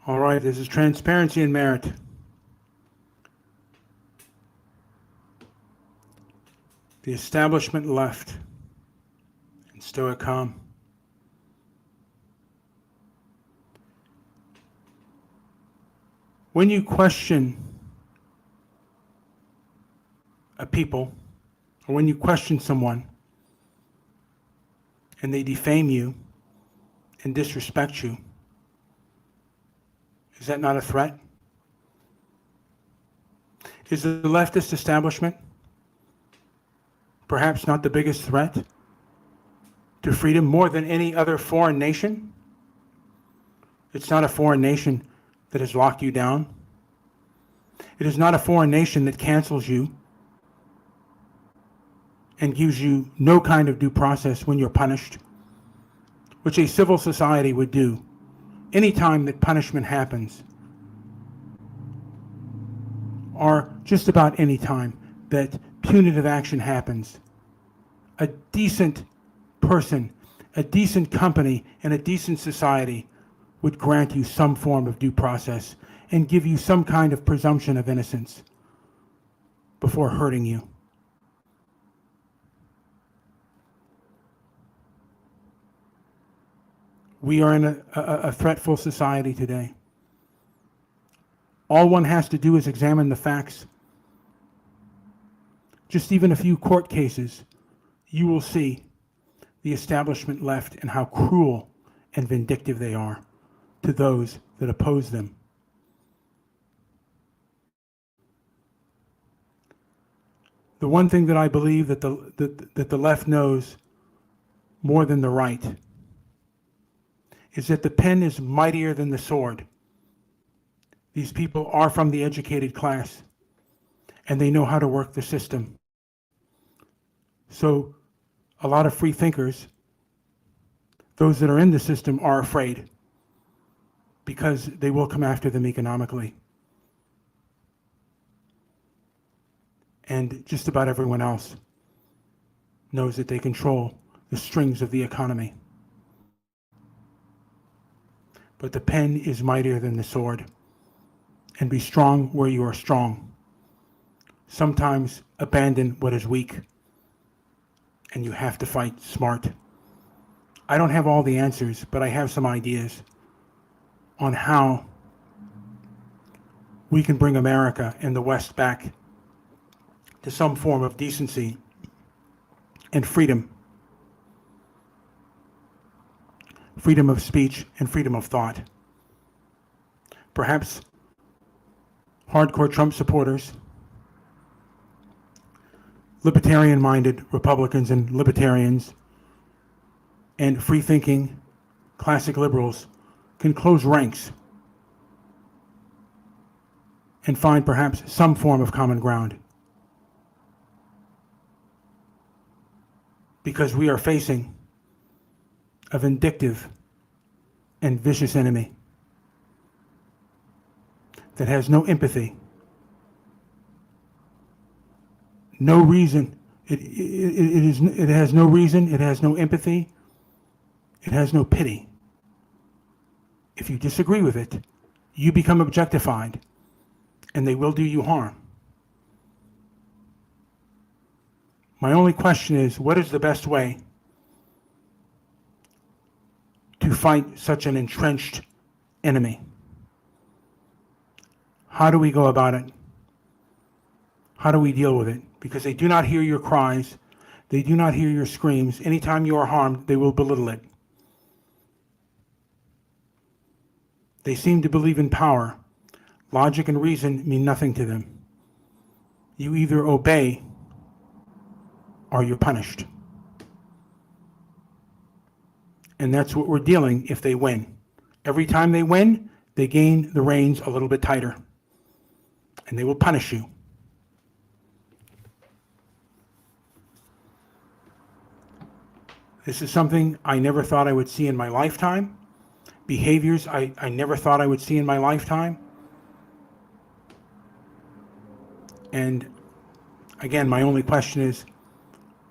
All right, this is Transparency and Merit. The establishment left in Stoic calm. When you question a people, or when you question someone, and they defame you and disrespect you, is that not a threat? Is the leftist establishment perhaps not the biggest threat to freedom more than any other foreign nation? It's not a foreign nation that has locked you down. It is not a foreign nation that cancels you and gives you no kind of due process when you're punished, which a civil society would do any time that punishment happens, or just about any time that punitive action happens. A decent person, a decent company, and a decent society would grant you some form of due process and give you some kind of presumption of innocence before hurting you. We are in a threatful society today. All one has to do is examine the facts. Just even a few court cases, you will see the establishment left and how cruel and vindictive they are to those that oppose them. The one thing that I believe that the left knows more than the right is that the pen is mightier than the sword. These people are from the educated class, and they know how to work the system. So a lot of free thinkers, those that are in the system, are afraid because they will come after them economically. And just about everyone else knows that they control the strings of the economy. But the pen is mightier than the sword. And be strong where you are strong. Sometimes abandon what is weak. And you have to fight smart. I don't have all the answers, but I have some ideas on how we can bring America and the West back to some form of decency and freedom. Freedom of speech and freedom of thought. Perhaps hardcore Trump supporters, libertarian-minded Republicans and libertarians, and free-thinking classic liberals can close ranks and find perhaps some form of common ground. Because we are facing a vindictive and vicious enemy that has no empathy, no reason. It has no reason, it has no empathy, it has no pity. If you disagree with it, you become objectified, and they will do you harm. My only question is, what is the best way to fight such an entrenched enemy? How do we go about it? How do we deal with it? Because they do not hear your cries. They do not hear your screams. Anytime you are harmed, they will belittle it. They seem to believe in power. Logic and reason mean nothing to them. You either obey or you're punished. And that's what we're dealing if they win. Every time they win, they gain the reins a little bit tighter. And they will punish you. This is something I never thought I would see in my lifetime. Behaviors I never thought I would see in my lifetime. And again, my only question is,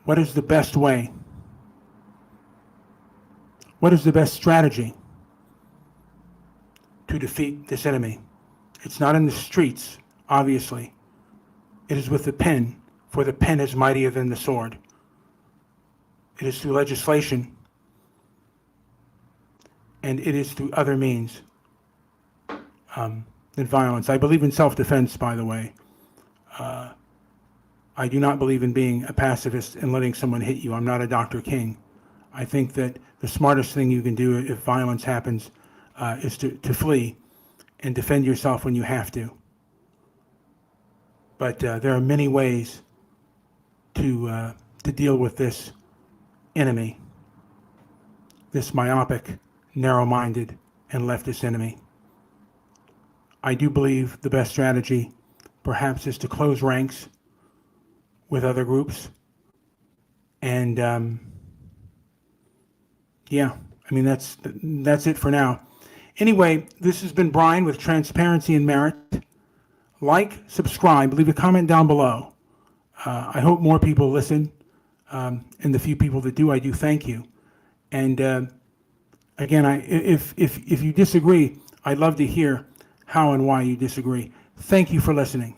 what is the best way? What is the best strategy to defeat this enemy. It's not in the streets, obviously. It is with the pen, for the pen is mightier than the sword. It is through legislation, and it is through other means than violence. I believe in self-defense, by the way. I do not believe in being a pacifist and letting someone hit you. I'm not a Dr. King. I think that the smartest thing you can do if violence happens is to flee and defend yourself when you have to. But there are many ways to deal with this enemy, this myopic, narrow-minded, and leftist enemy. I do believe the best strategy perhaps is to close ranks with other groups. And yeah, I mean, that's it for now. Anyway, this has been Brian with Transparency and Merit. Like, subscribe, leave a comment down below. I hope more people listen. And the few people that do, I do thank you. And again, if you disagree, I'd love to hear how and why you disagree. Thank you for listening.